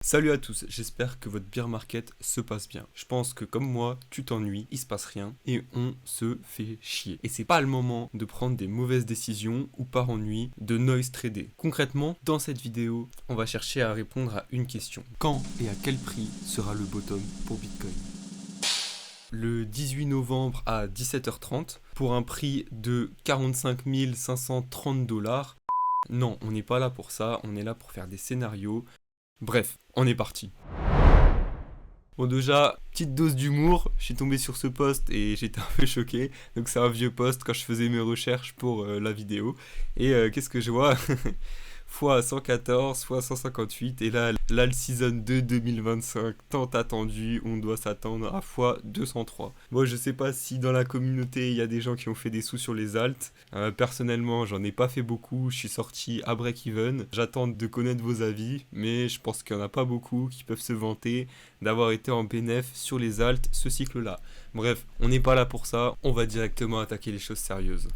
Salut à tous, j'espère que votre bear market se passe bien. Je pense que comme moi, tu t'ennuies, il se passe rien et on se fait chier. Et c'est pas le moment de prendre des mauvaises décisions ou par ennui de noise trader. Concrètement, dans cette vidéo, on va chercher à répondre à une question. Quand et à quel prix sera le bottom pour Bitcoin ? Le 18 novembre à 17h30 pour un prix de 45 530 $. Non, on n'est pas là pour ça, on est là pour faire des scénarios. Bref, on est parti. Bon déjà, petite dose d'humour, je suis tombé sur ce post et j'étais un peu choqué. Donc c'est un vieux post quand je faisais mes recherches pour la vidéo. Et qu'est-ce que je vois fois 114, fois 158, et là le season 2 2025, tant attendu, on doit s'attendre à fois 203. Moi je sais pas si dans la communauté il y a des gens qui ont fait des sous sur les alts. Personnellement j'en ai pas fait beaucoup, je suis sorti à break-even. J'attends de connaître vos avis, mais je pense qu'il y en a pas beaucoup qui peuvent se vanter d'avoir été en bénéf sur les alts ce cycle-là. Bref, on n'est pas là pour ça, on va directement attaquer les choses sérieuses.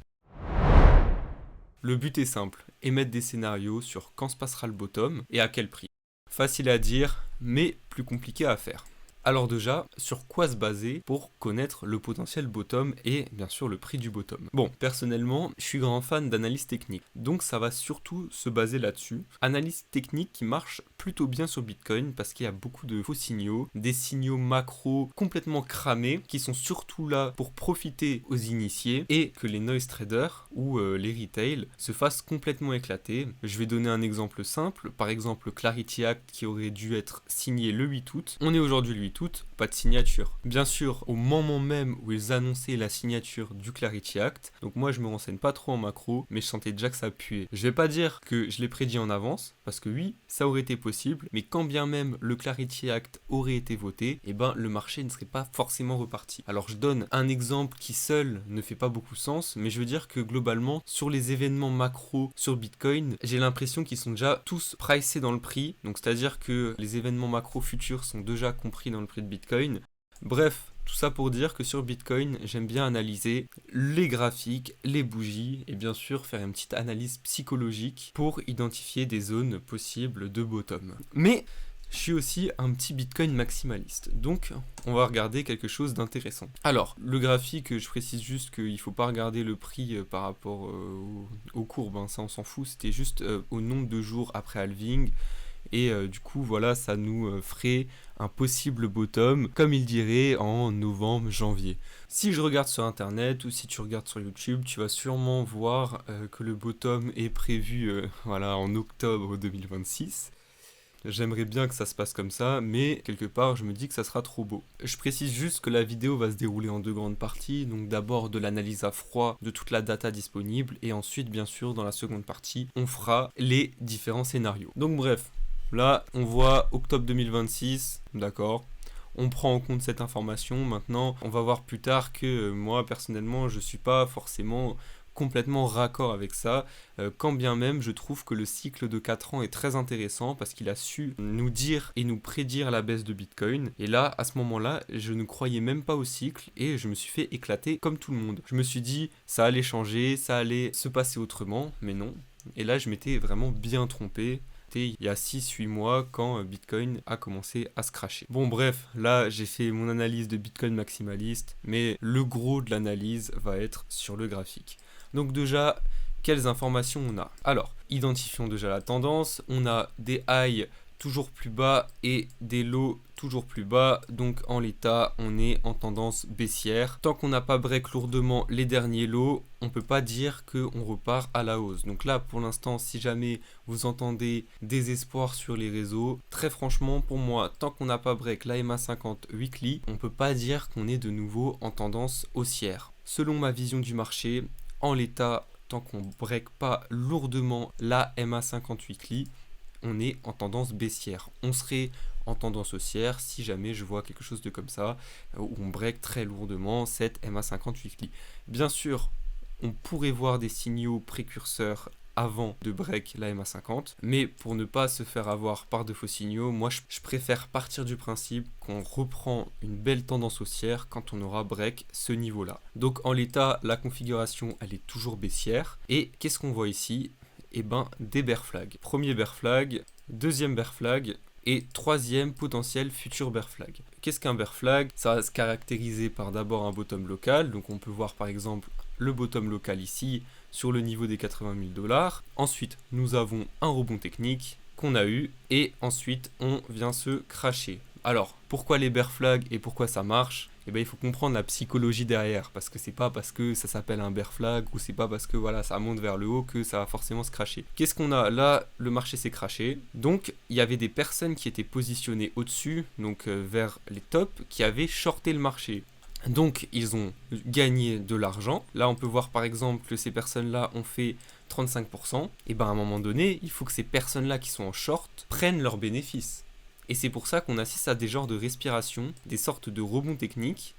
Le but est simple, émettre des scénarios sur quand se passera le bottom et à quel prix. Facile à dire, mais plus compliqué à faire. Alors déjà, sur quoi se baser pour connaître le potentiel bottom et bien sûr le prix du bottom? Bon, personnellement, je suis grand fan d'analyse technique, donc ça va surtout se baser là-dessus. Analyse technique qui marche plutôt bien sur Bitcoin parce qu'il y a beaucoup de faux signaux, des signaux macro complètement cramés qui sont surtout là pour profiter aux initiés et que les noise traders ou les retail se fassent complètement éclater. Je vais donner un exemple simple, par exemple le Clarity Act qui aurait dû être signé le 8 août. On est aujourd'hui le 8 août, pas de signature. Bien sûr, au moment même où ils annonçaient la signature du Clarity Act, donc moi je me renseigne pas trop en macro, mais je sentais déjà que ça puait. Je vais pas dire que je l'ai prédit en avance, parce que oui, ça aurait été possible, mais quand bien même le Clarity Act aurait été voté, eh ben le marché ne serait pas forcément reparti. Alors je donne un exemple qui seul ne fait pas beaucoup sens, mais je veux dire que globalement, sur les événements macro sur Bitcoin, j'ai l'impression qu'ils sont déjà tous pricés dans le prix, donc c'est-à-dire que les événements macro futurs sont déjà compris dans le prix de Bitcoin. Bref, tout ça pour dire que sur Bitcoin, j'aime bien analyser les graphiques, les bougies et bien sûr faire une petite analyse psychologique pour identifier des zones possibles de bottom. Mais je suis aussi un petit Bitcoin maximaliste, donc on va regarder quelque chose d'intéressant. Alors, le graphique, je précise juste qu'il ne faut pas regarder le prix par rapport aux courbes, hein, ça on s'en fout, c'était juste au nombre de jours après halving. Et du coup, voilà, ça nous ferait un possible bottom, comme il dirait, en novembre, janvier. Si je regarde sur Internet ou si tu regardes sur YouTube, tu vas sûrement voir que le bottom est prévu voilà, en octobre 2026. J'aimerais bien que ça se passe comme ça, mais quelque part, je me dis que ça sera trop beau. Je précise juste que la vidéo va se dérouler en deux grandes parties, donc d'abord de l'analyse à froid de toute la data disponible, et ensuite, bien sûr, dans la seconde partie, on fera les différents scénarios. Donc bref, là, on voit octobre 2026, d'accord. On prend en compte cette information. Maintenant, on va voir plus tard que moi, personnellement, je ne suis pas forcément complètement raccord avec ça, quand bien même je trouve que le cycle de 4 ans est très intéressant parce qu'il a su nous dire et nous prédire la baisse de Bitcoin. Et là, à ce moment-là, je ne croyais même pas au cycle et je me suis fait éclater comme tout le monde. Je me suis dit, ça allait changer, ça allait se passer autrement, mais non. Et là, je m'étais vraiment bien trompé. Il y a 6-8 mois quand Bitcoin a commencé à se crasher. Bon bref, là j'ai fait mon analyse de Bitcoin maximaliste, mais le gros de l'analyse va être sur le graphique. Donc déjà, quelles informations on a? Alors, identifions déjà la tendance. On a des highs toujours plus bas et des lows toujours plus bas. Donc en l'état, on est en tendance baissière. Tant qu'on n'a pas break lourdement les derniers lows, on ne peut pas dire qu'on repart à la hausse. Donc là, pour l'instant, si jamais vous entendez des espoirs sur les réseaux, très franchement, pour moi, tant qu'on n'a pas break la MA50 weekly, on ne peut pas dire qu'on est de nouveau en tendance haussière. Selon ma vision du marché, en l'état, tant qu'on ne break pas lourdement la MA50 weekly, on est en tendance baissière. On serait en tendance haussière si jamais je vois quelque chose de comme ça, où on break très lourdement cette MA50 weekly. Bien sûr, on pourrait voir des signaux précurseurs avant de break la MA50, mais pour ne pas se faire avoir par de faux signaux, moi je préfère partir du principe qu'on reprend une belle tendance haussière quand on aura break ce niveau-là. Donc en l'état, la configuration elle est toujours baissière, et qu'est-ce qu'on voit ici? Eh ben des bear flags. Premier bear flag, deuxième bear flag, Et troisième potentiel futur bear flag. Qu'est-ce qu'un bear flag? Ça va se caractériser par d'abord un bottom local, donc on peut voir par exemple le bottom local ici sur le niveau des 80 000 $. Ensuite, nous avons un rebond technique qu'on a eu et ensuite on vient se crasher. Alors, pourquoi les bear flags et pourquoi ça marche? Eh bien, il faut comprendre la psychologie derrière, parce que c'est pas parce que ça s'appelle un bear flag ou c'est pas parce que voilà, ça monte vers le haut que ça va forcément se crasher. Qu'est-ce qu'on a là? Le marché s'est crashé. Donc, il y avait des personnes qui étaient positionnées au-dessus, donc vers les tops, qui avaient shorté le marché. Donc, ils ont gagné de l'argent. Là, on peut voir par exemple que ces personnes-là ont fait 35%. Et bien, à un moment donné, il faut que ces personnes-là qui sont en short prennent leurs bénéfices. Et c'est pour ça qu'on assiste à des genres de respiration, des sortes de rebonds techniques,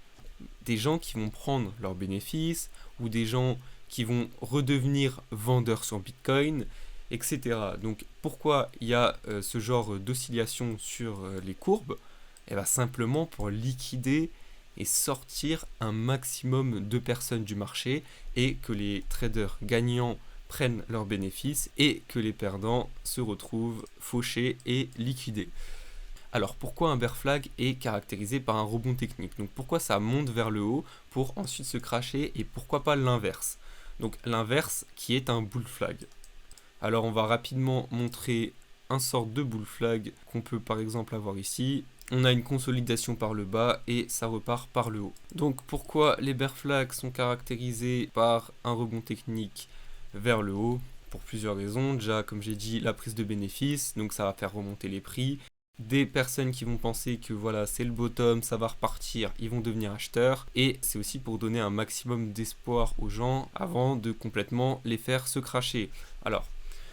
des gens qui vont prendre leurs bénéfices, ou des gens qui vont redevenir vendeurs sur Bitcoin, etc. Donc pourquoi il y a ce genre d'oscillation sur les courbes? Et bien simplement pour liquider et sortir un maximum de personnes du marché et que les traders gagnants prennent leurs bénéfices et que les perdants se retrouvent fauchés et liquidés. Alors pourquoi un bear flag est caractérisé par un rebond technique? Donc pourquoi ça monte vers le haut pour ensuite se crasher et pourquoi pas l'inverse? Donc l'inverse qui est un bull flag. Alors on va rapidement montrer un sort de bull flag qu'on peut par exemple avoir ici. On a une consolidation par le bas et ça repart par le haut. Donc pourquoi les bear flags sont caractérisés par un rebond technique vers le haut? Pour plusieurs raisons. Déjà comme j'ai dit, la prise de bénéfice, donc ça va faire remonter les prix. Des personnes qui vont penser que voilà c'est le bottom, ça va repartir, ils vont devenir acheteurs et c'est aussi pour donner un maximum d'espoir aux gens avant de complètement les faire se crasher. Alors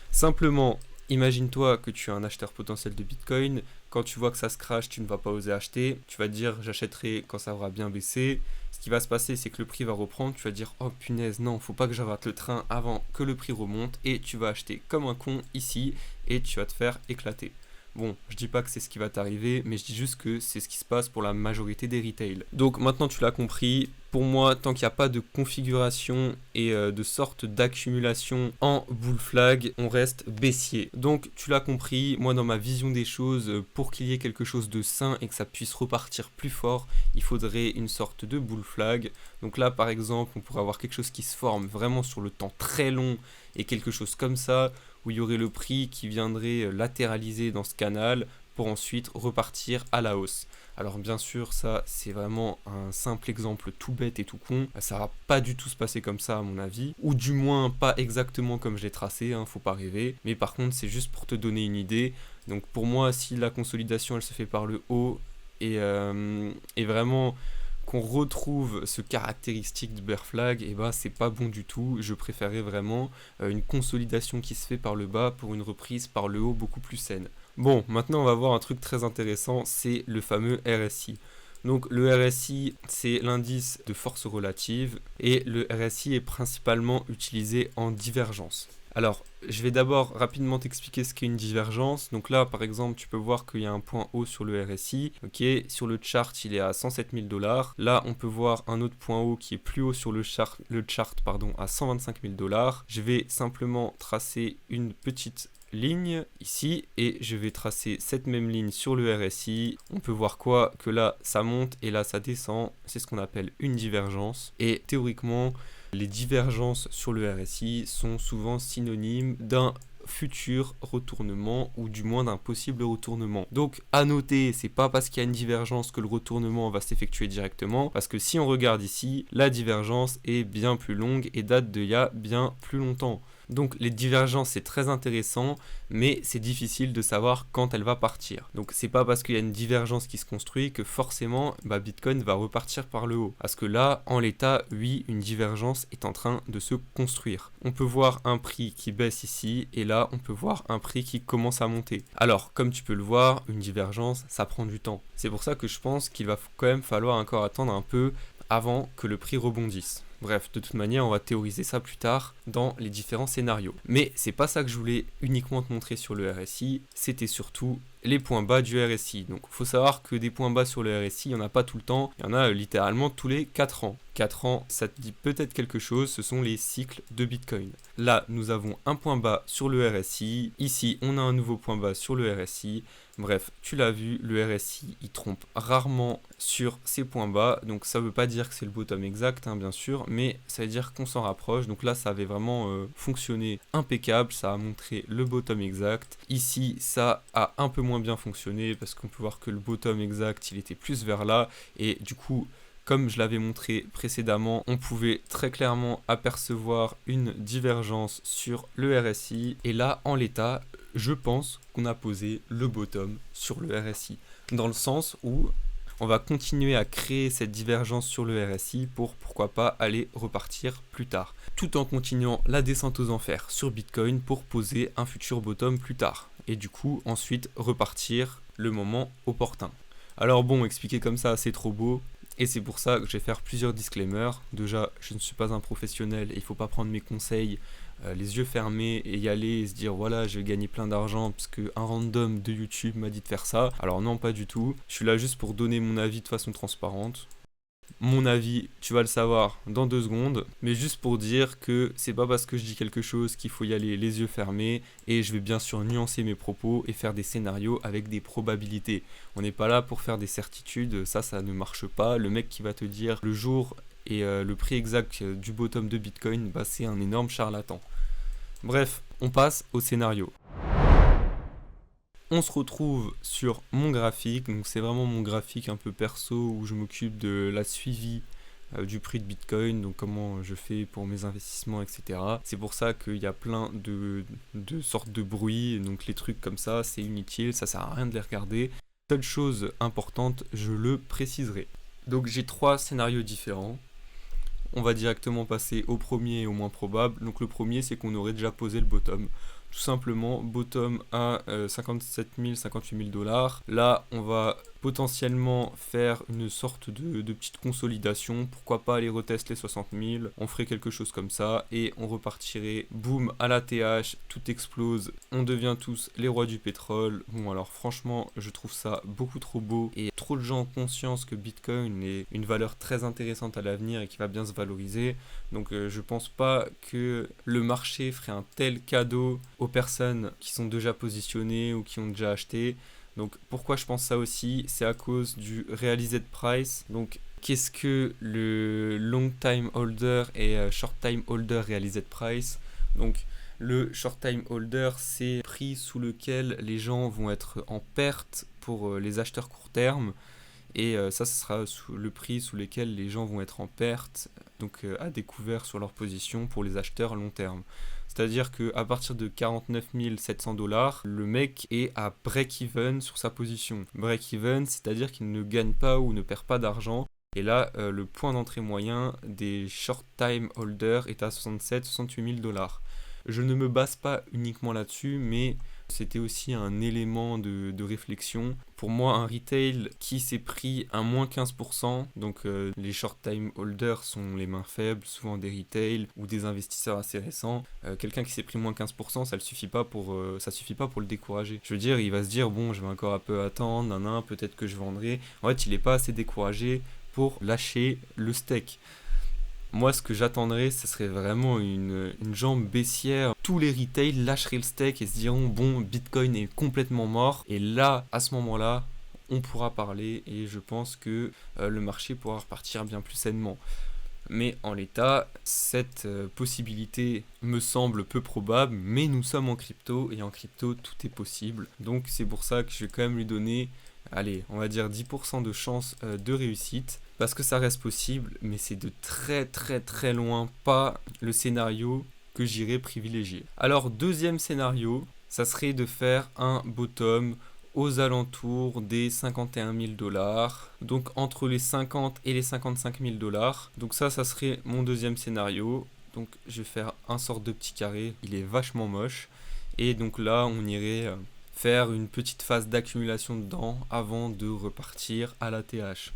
simplement imagine-toi que tu es un acheteur potentiel de Bitcoin, quand tu vois que ça se crache tu ne vas pas oser acheter, tu vas te dire j'achèterai quand ça aura bien baissé. Ce qui va se passer c'est que le prix va reprendre, tu vas dire oh punaise non faut pas que j'arrête le train avant que le prix remonte et tu vas acheter comme un con ici et tu vas te faire éclater. Bon, je dis pas que c'est ce qui va t'arriver, mais je dis juste que c'est ce qui se passe pour la majorité des retails. Donc maintenant tu l'as compris, pour moi, tant qu'il n'y a pas de configuration et de sorte d'accumulation en bull flag, on reste baissier. Donc tu l'as compris, moi dans ma vision des choses, pour qu'il y ait quelque chose de sain et que ça puisse repartir plus fort, il faudrait une sorte de bull flag. Donc là par exemple, on pourrait avoir quelque chose qui se forme vraiment sur le temps très long et quelque chose comme ça, où il y aurait le prix qui viendrait latéraliser dans ce canal pour ensuite repartir à la hausse. Alors bien sûr, ça c'est vraiment un simple exemple tout bête et tout con, ça va pas du tout se passer comme ça à mon avis, ou du moins pas exactement comme je l'ai tracé, faut pas rêver, mais par contre c'est juste pour te donner une idée. Donc pour moi, si la consolidation elle se fait par le haut et vraiment qu'on retrouve ce caractéristique de bear flag, et bah c'est pas bon du tout. Je préférais vraiment une consolidation qui se fait par le bas pour une reprise par le haut beaucoup plus saine. Bon, maintenant on va voir un truc très intéressant, c'est le fameux RSI. Donc le RSI, c'est l'indice de force relative et le RSI est principalement utilisé en divergence. Alors, je vais d'abord rapidement t'expliquer ce qu'est une divergence. Donc là, par exemple, tu peux voir qu'il y a un point haut sur le RSI. Ok, sur le chart, il est à 107 000 $. Là, on peut voir un autre point haut qui est plus haut sur le chart à 125 000 $. Je vais simplement tracer une petite ligne ici et je vais tracer cette même ligne sur le RSI. On peut voir quoi? Que là, ça monte et là, ça descend. C'est ce qu'on appelle une divergence. Et théoriquement, les divergences sur le RSI sont souvent synonymes d'un futur retournement ou du moins d'un possible retournement. Donc à noter, c'est pas parce qu'il y a une divergence que le retournement va s'effectuer directement, parce que si on regarde ici, la divergence est bien plus longue et date d'il y a bien plus longtemps. Donc les divergences c'est très intéressant, mais c'est difficile de savoir quand elle va partir. Donc c'est pas parce qu'il y a une divergence qui se construit que forcément Bitcoin va repartir par le haut. Parce que là, en l'état, oui, une divergence est en train de se construire. On peut voir un prix qui baisse ici, et là on peut voir un prix qui commence à monter. Alors comme tu peux le voir, une divergence ça prend du temps. C'est pour ça que je pense qu'il va quand même falloir encore attendre un peu avant que le prix rebondisse. Bref, de toute manière, on va théoriser ça plus tard dans les différents scénarios. Mais c'est pas ça que je voulais uniquement te montrer sur le RSI, c'était surtout les points bas du RSI. Donc il faut savoir que des points bas sur le RSI, il n'y en a pas tout le temps, il y en a littéralement tous les 4 ans. 4 ans, ça te dit peut-être quelque chose, ce sont les cycles de Bitcoin. Là, nous avons un point bas sur le RSI, ici on a un nouveau point bas sur le RSI. Bref, tu l'as vu, le RSI, il trompe rarement sur ces points bas, donc ça veut pas dire que c'est le bottom exact, hein, bien sûr, mais ça veut dire qu'on s'en rapproche. Donc là, ça avait vraiment fonctionné impeccable, ça a montré le bottom exact. Ici, ça a un peu moins bien fonctionné, parce qu'on peut voir que le bottom exact, il était plus vers là, et du coup, comme je l'avais montré précédemment, on pouvait très clairement apercevoir une divergence sur le RSI, et là, en l'état, je pense qu'on a posé le bottom sur le RSI, dans le sens où on va continuer à créer cette divergence sur le RSI pour pourquoi pas aller repartir plus tard, tout en continuant la descente aux enfers sur Bitcoin pour poser un futur bottom plus tard, et du coup ensuite repartir le moment opportun. Alors bon, expliquer comme ça c'est trop beau, et c'est pour ça que je vais faire plusieurs disclaimers. Déjà, je ne suis pas un professionnel et il ne faut pas prendre mes conseils les yeux fermés et y aller et se dire voilà, je vais gagner plein d'argent parce qu'un random de YouTube m'a dit de faire ça. Alors non, pas du tout. Je suis là juste pour donner mon avis de façon transparente. Mon avis, tu vas le savoir dans 2 secondes, mais juste pour dire que c'est pas parce que je dis quelque chose qu'il faut y aller les yeux fermés, et je vais bien sûr nuancer mes propos et faire des scénarios avec des probabilités. On n'est pas là pour faire des certitudes, ça ne marche pas. Le mec qui va te dire le jour et le prix exact du bottom de Bitcoin, bah c'est un énorme charlatan. Bref, on passe au scénario. On se retrouve sur mon graphique, donc c'est vraiment mon graphique un peu perso où je m'occupe de la suivi du prix de Bitcoin, donc comment je fais pour mes investissements, etc. C'est pour ça qu'il y a plein de sortes de bruits, donc les trucs comme ça, c'est inutile, ça sert à rien de les regarder. Seule chose importante, je le préciserai. Donc j'ai 3 scénarios différents. On va directement passer au premier et au moins probable. Donc le premier, c'est qu'on aurait déjà posé le bottom. Tout simplement, bottom à 57 000, 58 000 dollars. Là, on va potentiellement faire une sorte de petite consolidation. Pourquoi pas aller retester les 60 000. On ferait quelque chose comme ça et on repartirait, boum, à la TH, tout explose. On devient tous les rois du pétrole. Bon, alors franchement, je trouve ça beaucoup trop beau et trop de gens ont conscience que Bitcoin est une valeur très intéressante à l'avenir et qui va bien se valoriser. Donc je pense pas que le marché ferait un tel cadeau aux personnes qui sont déjà positionnées ou qui ont déjà acheté. Donc pourquoi je pense ça aussi, c'est à cause du realized price. Donc qu'est-ce que le long time holder et short time holder realized price? Donc le short time holder, c'est le prix sous lequel les gens vont être en perte pour les acheteurs court terme. Et ça, ce sera le prix sous lequel les gens vont être en perte, donc à découvert sur leur position pour les acheteurs long terme. C'est-à-dire qu'à partir de 49 700 dollars, le mec est à break-even sur sa position. Break-even, c'est-à-dire qu'il ne gagne pas ou ne perd pas d'argent. Et là, le point d'entrée moyen des short-time holders est à 67-68 000 dollars. Je ne me base pas uniquement là-dessus, mais c'était aussi un élément de réflexion. Pour moi, un retail qui s'est pris un moins 15%, donc les short-time holders sont les mains faibles, souvent des retails ou des investisseurs assez récents. Quelqu'un qui s'est pris moins 15%, ça suffit pas pour le décourager. Je veux dire, il va se dire, bon, je vais encore un peu attendre, peut-être que je vendrai. En fait, il n'est pas assez découragé pour lâcher le steak. Moi, ce que j'attendrais, ce serait vraiment une jambe baissière. Tous les retails lâcheraient le steak et se diront bon, Bitcoin est complètement mort. Et là, à ce moment-là, on pourra parler et je pense que le marché pourra repartir bien plus sainement. Mais en l'état, cette possibilité me semble peu probable, mais nous sommes en crypto et en crypto, tout est possible. Donc c'est pour ça que je vais quand même lui donner, allez, on va dire 10% de chance de réussite. Parce que ça reste possible, mais c'est de très très très loin pas le scénario que j'irais privilégier. Alors deuxième scénario, ça serait de faire un bottom aux alentours des 51 000 dollars, donc entre les 50 et les 55 000 dollars. Donc ça serait mon deuxième scénario. Donc je vais faire un sort de petit carré, il est vachement moche. Et donc là on irait faire une petite phase d'accumulation dedans avant de repartir à la TH.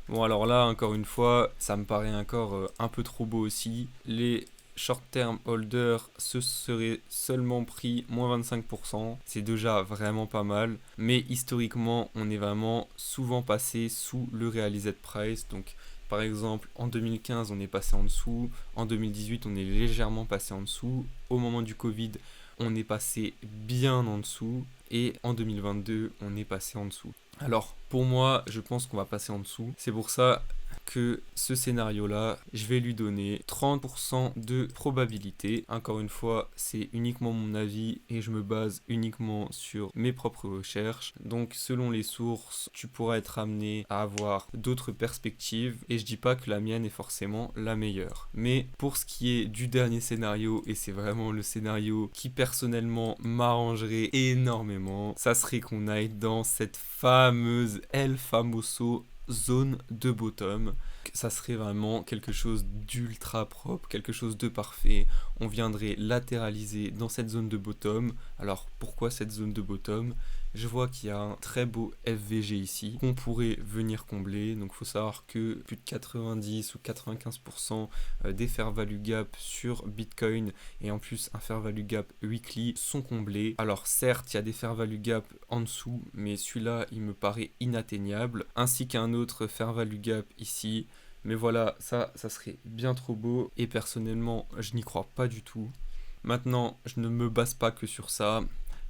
Bon alors là, encore une fois, ça me paraît encore un peu trop beau aussi. Les short term holder se serait seulement pris moins 25%. C'est déjà vraiment pas mal. Mais historiquement, on est vraiment souvent passé sous le realized price. Donc par exemple, en 2015, on est passé en dessous. En 2018, on est légèrement passé en dessous. Au moment du Covid, on est passé bien en dessous. Et en 2022, on est passé en dessous. Alors, pour moi, je pense qu'on va passer en dessous. C'est pour ça que ce scénario-là, je vais lui donner 30% de probabilité. Encore une fois, c'est uniquement mon avis et je me base uniquement sur mes propres recherches. Donc, selon les sources, tu pourras être amené à avoir d'autres perspectives et je dis pas que la mienne est forcément la meilleure. Mais pour ce qui est du dernier scénario, et c'est vraiment le scénario qui personnellement m'arrangerait énormément, ça serait qu'on aille dans cette fameuse El Famoso zone de bottom. Ça serait vraiment quelque chose d'ultra propre, quelque chose de parfait. On viendrait latéraliser dans cette zone de bottom. Alors pourquoi cette zone de bottom ? Je vois qu'il y a un très beau FVG ici qu'on pourrait venir combler. Donc il faut savoir que plus de 90 ou 95% des fair value gap sur Bitcoin et en plus un fair value gap weekly sont comblés. Alors certes, il y a des fair value gap en dessous, mais celui-là il me paraît inatteignable, ainsi qu'un autre fair value gap ici. Mais voilà, ça serait bien trop beau et personnellement, je n'y crois pas du tout. Maintenant, je ne me base pas que sur ça.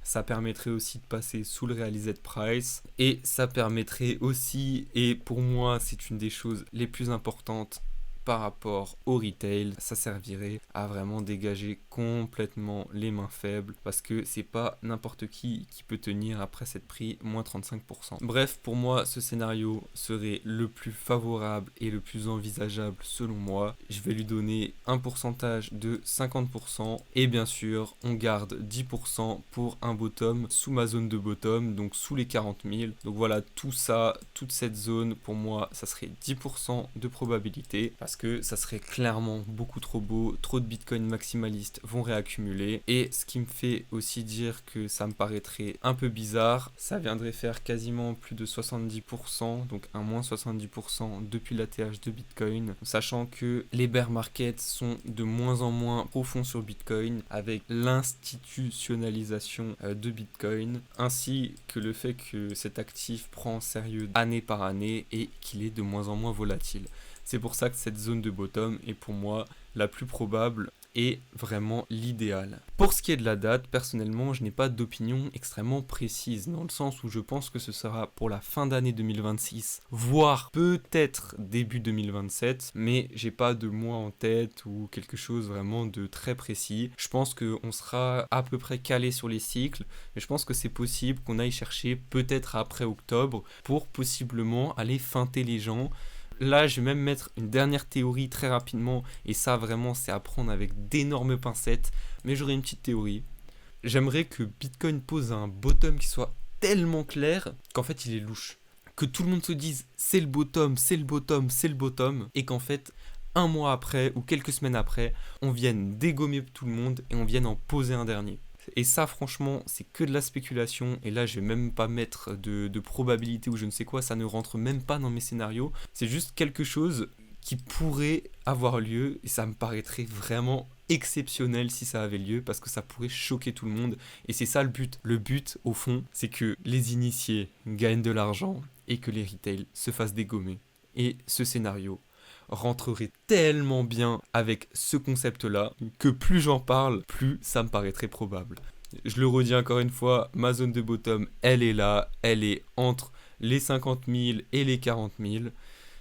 Ça permettrait aussi de passer sous le realized price et ça permettrait aussi, et pour moi c'est une des choses les plus importantes par rapport au retail, ça servirait à vraiment dégager complètement les mains faibles parce que c'est pas n'importe qui peut tenir après cette prix moins 35%. Bref, pour moi ce scénario serait le plus favorable et le plus envisageable selon moi. Je vais lui donner un pourcentage de 50% et bien sûr on garde 10% pour un bottom sous ma zone de bottom, donc sous les 40 000. Donc voilà, tout ça, toute cette zone pour moi ça serait 10% de probabilité parce que ça serait clairement beaucoup trop beau, trop de bitcoin maximalistes vont réaccumuler et ce qui me fait aussi dire que ça me paraîtrait un peu bizarre, ça viendrait faire quasiment plus de 70%, donc un moins 70% depuis l'ATH de bitcoin, sachant que les bear markets sont de moins en moins profonds sur bitcoin avec l'institutionnalisation de bitcoin ainsi que le fait que cet actif prend en sérieux année par année et qu'il est de moins en moins volatile. C'est pour ça que cette zone de bottom est pour moi la plus probable et vraiment l'idéal. Pour ce qui est de la date, personnellement, je n'ai pas d'opinion extrêmement précise, dans le sens où je pense que ce sera pour la fin d'année 2026, voire peut-être début 2027, mais j'ai pas de mois en tête ou quelque chose vraiment de très précis. Je pense qu'on sera à peu près calé sur les cycles, mais je pense que c'est possible qu'on aille chercher peut-être après octobre pour possiblement aller feinter les gens. Là, je vais même mettre une dernière théorie très rapidement, et ça vraiment c'est à prendre avec d'énormes pincettes, mais j'aurais une petite théorie. J'aimerais que Bitcoin pose un bottom qui soit tellement clair qu'en fait il est louche. Que tout le monde se dise c'est le bottom, c'est le bottom, c'est le bottom, et qu'en fait un mois après ou quelques semaines après, on vienne dégommer tout le monde et on vienne en poser un dernier. Et ça franchement c'est que de la spéculation et là je vais même pas mettre de probabilité ou je ne sais quoi, ça ne rentre même pas dans mes scénarios, c'est juste quelque chose qui pourrait avoir lieu et ça me paraîtrait vraiment exceptionnel si ça avait lieu parce que ça pourrait choquer tout le monde et c'est ça le but. Le but au fond c'est que les initiés gagnent de l'argent et que les retail se fassent dégommer et ce scénario rentrerait tellement bien avec ce concept-là que plus j'en parle, plus ça me paraîtrait probable. Je le redis encore une fois, ma zone de bottom, elle est là, elle est entre les 50 000 et les 40 000.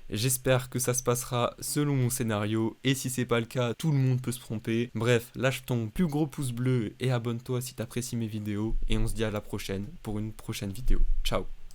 J'espère que ça se passera selon mon scénario et si c'est pas le cas, tout le monde peut se tromper. Bref, lâche ton plus gros pouce bleu et abonne-toi si t'apprécies mes vidéos et on se dit à la prochaine pour une prochaine vidéo. Ciao.